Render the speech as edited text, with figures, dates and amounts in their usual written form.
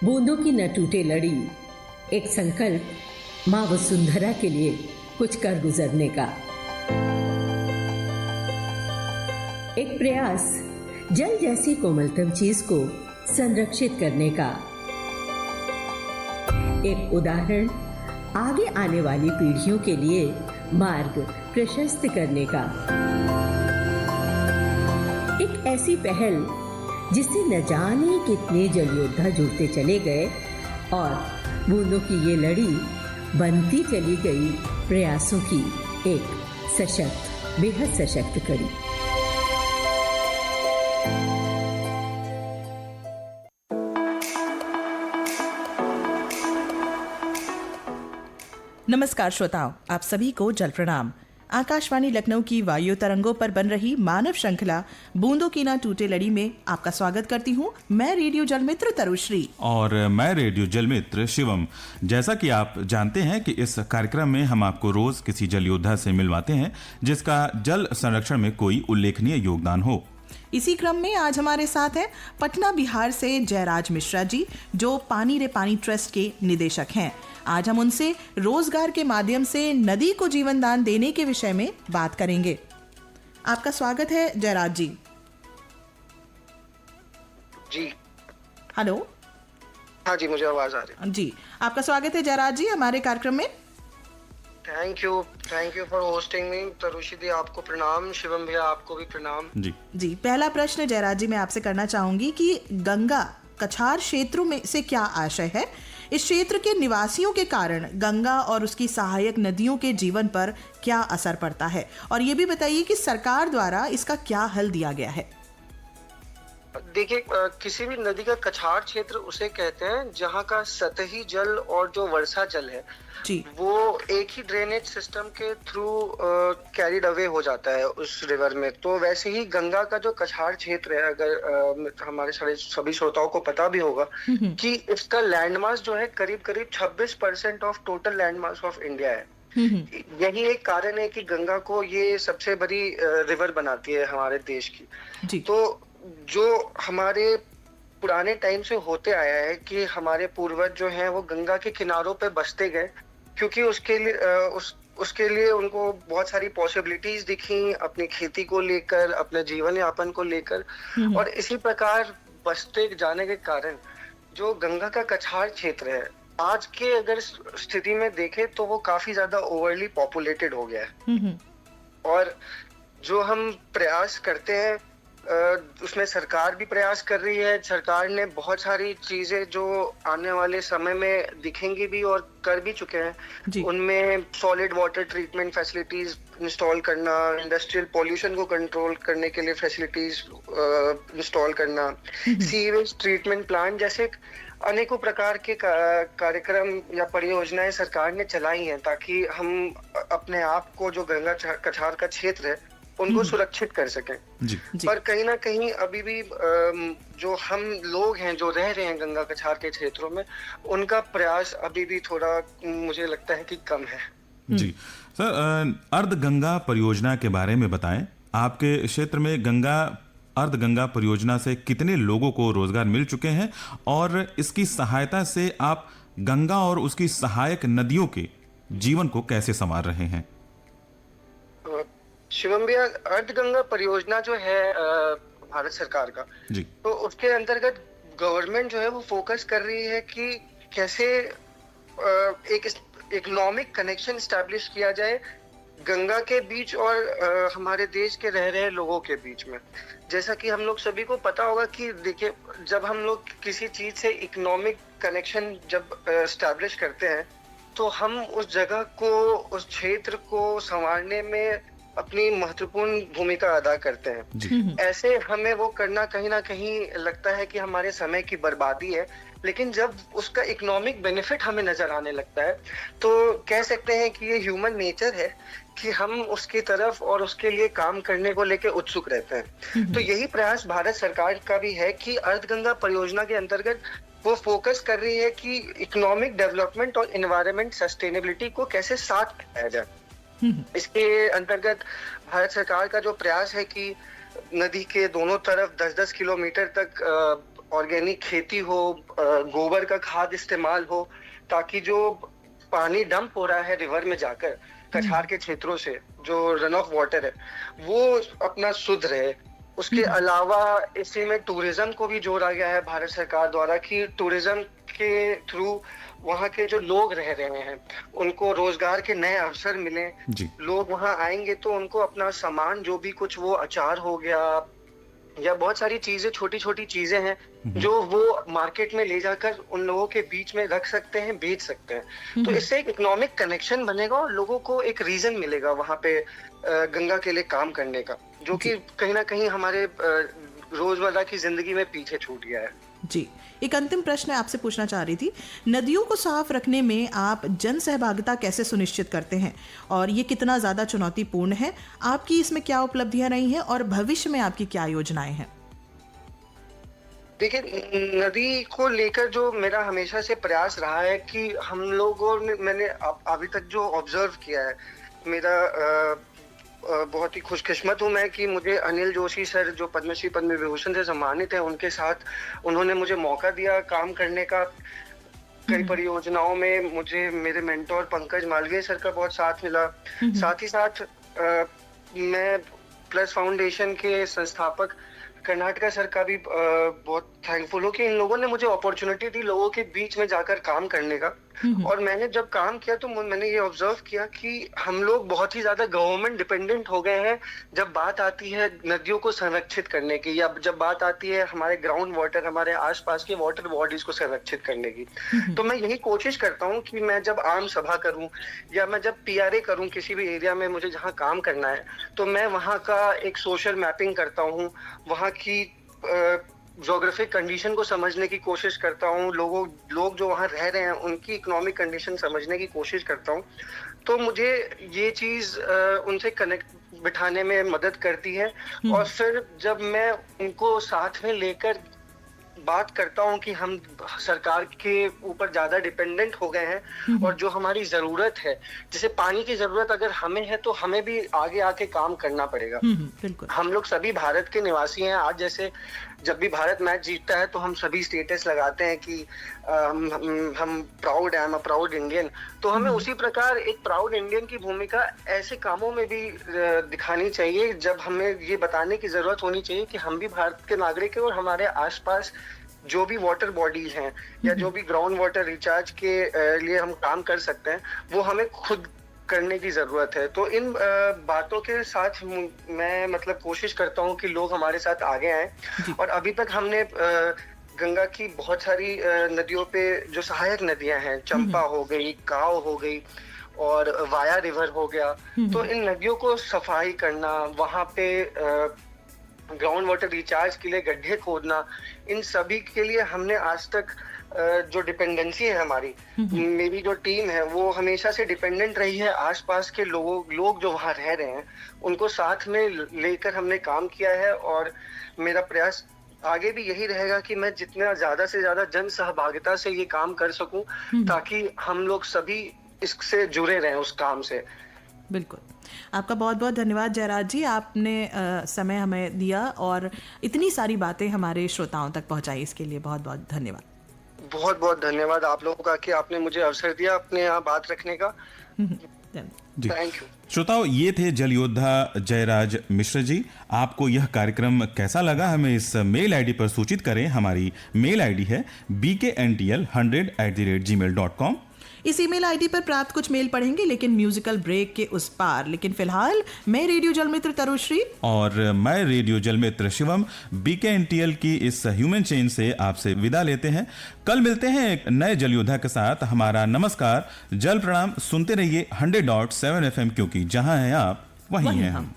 बूंदों की न टूटे लड़ी, एक संकल्प माँ वसुंधरा के लिए कुछ कर गुजरने का, एक प्रयास जल जैसी कोमलतम चीज को संरक्षित करने का, एक उदाहरण आगे आने वाली पीढ़ियों के लिए मार्ग प्रशस्त करने का, एक ऐसी पहल जिससे न जाने कितने जल योद्धा जुड़ते चले गए और बूंदों की ये लड़ी बनती चली गई प्रयासों की एक सशक्त, बेहद सशक्त कड़ी। नमस्कार श्रोताओं, आप सभी को जल प्रणाम। आकाशवाणी लखनऊ की वायु तरंगों पर बन रही मानव श्रृंखला बूंदों की ना टूटे लड़ी में आपका स्वागत करती हूँ। मैं रेडियो जल मित्र तरुश्री और मैं रेडियो जल मित्र शिवम। जैसा कि आप जानते हैं कि इस कार्यक्रम में हम आपको रोज किसी जल योद्धा से मिलवाते हैं जिसका जल संरक्षण में कोई उल्लेखनीय योगदान हो। इसी क्रम में आज हमारे साथ हैं पटना बिहार से जयराज मिश्रा जी, जो पानी रे पानी ट्रस्ट के निदेशक हैं। आज हम उनसे रोजगार के माध्यम से नदी को जीवन दान देने के विषय में बात करेंगे। आपका स्वागत है जयराज जी। जी हेलो। हाँ जी, मुझे आवाज आ रही है। जी, आपका स्वागत है जयराज जी हमारे कार्यक्रम में। Thank you for hosting me. Tarushi दी आपको प्रणाम, शिवम भैया आपको भी प्रणाम। जी, पहला प्रश्न जयराज जी मैं आपसे करना चाहूंगी कि गंगा कछार क्षेत्रों में से क्या आशय है? इस क्षेत्र के निवासियों के कारण गंगा और उसकी सहायक नदियों के जीवन पर क्या असर पड़ता है? और ये भी बताइए कि सरकार द्वारा इसका क्या हल दिया गया है? देखिए, किसी भी नदी का कछार क्षेत्र उसे कहते हैं जहाँ का सतही जल और जो वर्षा जल है जी, वो एक ही ड्रेनेज सिस्टम के थ्रू कैरिड अवे हो जाता है उस रिवर में। तो वैसे ही गंगा का जो कछार क्षेत्र है, अगर हमारे सभी श्रोताओं को पता भी होगा कि इसका लैंडमास जो है करीब करीब 26% of total landmass of India है। यही एक कारण है कि गंगा को ये सबसे बड़ी रिवर बनाती है हमारे देश की जी। तो जो हमारे पुराने टाइम से होते आया है कि हमारे पूर्वज जो हैं वो गंगा के किनारों पे बसते गए, क्योंकि उसके लिए उनको बहुत सारी पॉसिबिलिटीज दिखी अपनी खेती को लेकर, अपने जीवन यापन को लेकर। और इसी प्रकार बसते जाने के कारण जो गंगा का कछार क्षेत्र है आज के अगर स्थिति में देखें तो वो काफी ज्यादा ओवरली पॉपुलेटेड हो गया है। और जो हम प्रयास करते हैं उसमें सरकार भी प्रयास कर रही है। सरकार ने बहुत सारी चीजें जो आने वाले समय में दिखेंगी भी और कर भी चुके हैं। उनमें solid water treatment facilities install करना, इंडस्ट्रियल पॉल्यूशन को कंट्रोल करने के लिए फैसिलिटीज इंस्टॉल करना, सीवेज ट्रीटमेंट प्लांट जैसे अनेकों प्रकार के कार्यक्रम या परियोजनाएं सरकार ने चलाई हैं ताकि हम अपने आप को जो गंगा कछार का क्षेत्र है उनको सुरक्षित कर सकें। जी। पर कहीं ना कहीं अभी भी जो हम लोग हैं जो रह रहे हैं गंगा कछार के क्षेत्रों में, उनका प्रयास अभी भी थोड़ा मुझे लगता है कि कम है। जी सर, अर्ध गंगा परियोजना के बारे में बताएं। आपके क्षेत्र में अर्ध गंगा परियोजना से कितने लोगों को रोजगार मिल चुके हैं और इसकी सहायता से आप गंगा और उसकी सहायक नदियों के जीवन को कैसे संवार रहे हैं? शिवम भैया, अर्ध गंगा परियोजना जो है भारत सरकार का जी, तो उसके अंतर्गत गवर्नमेंट जो है वो फोकस कर रही है कि कैसे एक इकोनॉमिक कनेक्शन स्टैब्लिश किया जाए गंगा के बीच और हमारे देश के रह रहे लोगों के बीच में। जैसा कि हम लोग सभी को पता होगा कि देखिए, जब हम लोग किसी चीज से इकोनॉमिक कनेक्शन जब स्टैब्लिश करते हैं तो हम उस जगह को, उस क्षेत्र को संवारने में अपनी महत्वपूर्ण भूमिका अदा करते हैं। ऐसे हमें वो करना कहीं ना कहीं लगता है कि हमारे समय की बर्बादी है, लेकिन जब उसका इकोनॉमिक बेनिफिट हमें नजर आने लगता है तो कह सकते हैं कि ये ह्यूमन नेचर है कि हम उसकी तरफ और उसके लिए काम करने को लेकर उत्सुक रहते हैं। तो यही प्रयास भारत सरकार का भी है कि अर्ध गंगा परियोजना के अंतर्गत वो फोकस कर रही है कि इकोनॉमिक डेवलपमेंट और एनवायरनमेंट सस्टेनेबिलिटी को कैसे साथ लाया जाए। इसके अंतर्गत भारत सरकार का जो प्रयास है कि नदी के दोनों तरफ 10-10 किलोमीटर तक ऑर्गेनिक खेती हो, गोबर का खाद इस्तेमाल हो, ताकि जो पानी डंप हो रहा है रिवर में जाकर कछार के क्षेत्रों से, जो रन ऑफ वाटर है, वो अपना शुद्ध रहे। उसके अलावा इसी में टूरिज्म को भी जोड़ा गया है भारत सरकार द्वारा कि टूरिज्म के थ्रू वहाँ के जो लोग रह रहे हैं उनको रोजगार के नए अवसर मिले। लोग वहाँ आएंगे तो उनको अपना सामान, जो भी कुछ वो अचार हो गया या बहुत सारी चीजें, छोटी छोटी चीजें हैं जो वो मार्केट में ले जाकर उन लोगों के बीच में रख सकते हैं, बेच सकते हैं। तो इससे एक इकोनॉमिक कनेक्शन बनेगा और लोगों को एक रीजन मिलेगा वहाँ पे गंगा के लिए काम करने का, जो कि कहीं ना कहीं हमारे रोजमर्रा की जिंदगी में पीछे छूट गया है। जी, एक अंतिम प्रश्न आपसे पूछना चाह रही थी, नदियों को साफ रखने में आप जन सहभागिता कैसे सुनिश्चित करते हैं और ये कितना ज़्यादा चुनौतीपूर्ण है? आपकी इसमें क्या उपलब्धियां रही हैं और भविष्य में आपकी क्या योजनाएं हैं? देखिए, नदी को लेकर जो मेरा हमेशा से प्रयास रहा है कि हम लोगों ने, मैंने अभी तक जो ऑब्जर्व किया है, मेरा बहुत ही खुशकिस्मत हूँ मैं कि मुझे अनिल जोशी सर, जो पद्मश्री पद्म विभूषण से सम्मानित है, उनके साथ उन्होंने मुझे मौका दिया काम करने का। कई परियोजनाओं में मुझे मेरे मेंटोर पंकज मालवीय सर का बहुत साथ मिला। साथ ही साथ मैं प्लस फाउंडेशन के संस्थापक कर्नाटका सर का भी बहुत थैंकफुल हूँ कि इन लोगों ने मुझे अपॉर्चुनिटी दी लोगों के बीच में जाकर काम करने का। और मैंने जब काम किया तो मैंने ये ऑब्जर्व किया कि हम लोग बहुत ही ज्यादा गवर्नमेंट डिपेंडेंट हो गए हैं जब बात आती है नदियों को संरक्षित करने की, या जब बात आती है हमारे ग्राउंड वाटर, हमारे आसपास के वाटर बॉडीज को संरक्षित करने की। तो मैं यही कोशिश करता हूँ कि मैं जब आम सभा करूँ या मैं जब PRA करूँ किसी भी एरिया में मुझे जहाँ काम करना है, तो मैं वहाँ का एक सोशल मैपिंग करता हूँ, वहाँ की ज्योग्राफिक कंडीशन को समझने की कोशिश करता हूँ, लोग जो वहाँ रह रहे हैं उनकी इकोनॉमिक कंडीशन समझने की कोशिश करता हूँ। तो मुझे ये चीज उनसे कनेक्ट बिठाने में मदद करती है। और फिर जब मैं उनको साथ में लेकर बात करता हूँ कि हम सरकार के ऊपर ज्यादा डिपेंडेंट हो गए हैं और जो हमारी जरूरत है, जैसे पानी की जरूरत अगर हमें है तो हमें भी आगे आके काम करना पड़ेगा। बिल्कुल। हम लोग सभी भारत के निवासी हैं। आज जैसे जब भी भारत मैच जीतता है तो हम सभी स्टेटस लगाते हैं कि हम proud, I am a proud Indian. तो हमें उसी प्रकार एक प्राउड इंडियन की भूमिका ऐसे कामों में भी दिखानी चाहिए, जब हमें ये बताने की जरूरत होनी चाहिए कि हम भी भारत के नागरिक हैं और हमारे आसपास जो भी वाटर बॉडीज हैं या जो भी ग्राउंड वाटर रिचार्ज के लिए हम काम कर सकते हैं, वो हमें खुद करने की जरूरत है। तो इन बातों के साथ मैं मतलब कोशिश करता हूँ कि लोग हमारे साथ आगे आएं। और अभी तक हमने गंगा की बहुत सारी नदियों पे जो सहायक नदियां हैं, चंपा हो गई, काव हो गई और वाया रिवर हो गया, तो इन नदियों को सफाई करना, वहाँ पे ग्राउंड वाटर रिचार्ज के लिए गड्ढे खोदना, इन सभी के लिए हमने आज तक जो डिपेंडेंसी है हमारी, मेरी जो टीम है वो हमेशा से डिपेंडेंट रही है आसपास के लोग जो वहाँ रह रहे हैं उनको साथ में लेकर हमने काम किया है। और मेरा प्रयास आगे भी यही रहेगा कि मैं जितना ज्यादा से ज्यादा जन सहभागिता से ये काम कर सकूं, ताकि हम लोग सभी इससे जुड़े रहें उस काम से। बिल्कुल। आपका बहुत बहुत धन्यवाद जयराज जी, आपने समय हमें दिया और इतनी सारी बातें हमारे श्रोताओं तक पहुंचाई, इसके लिए बहुत बहुत धन्यवाद। बहुत बहुत धन्यवाद आप लोगों का कि आपने मुझे अवसर दिया अपने यहाँ बात रखने का। Thank you. श्रोताओ, ये थे जल योद्धा जयराज मिश्र जी। आपको यह कार्यक्रम कैसा लगा हमें इस मेल आईडी पर सूचित करें। हमारी मेल आईडी है bkntl100@gmail.com। इस ईमेल आईडी पर प्राप्त कुछ मेल पढ़ेंगे, लेकिन म्यूजिकल ब्रेक के उस पार। लेकिन फिलहाल मैं रेडियो जलमित्र तरुश्री और मैं रेडियो जलमित्र शिवम BKNTL की इस ह्यूमन चेन से आपसे विदा लेते हैं। कल मिलते हैं एक नए जल योद्धा के साथ। हमारा नमस्कार, जल प्रणाम। सुनते रहिए 100.7 FM, क्योंकि जहां हैं आप वहीं हैं हम।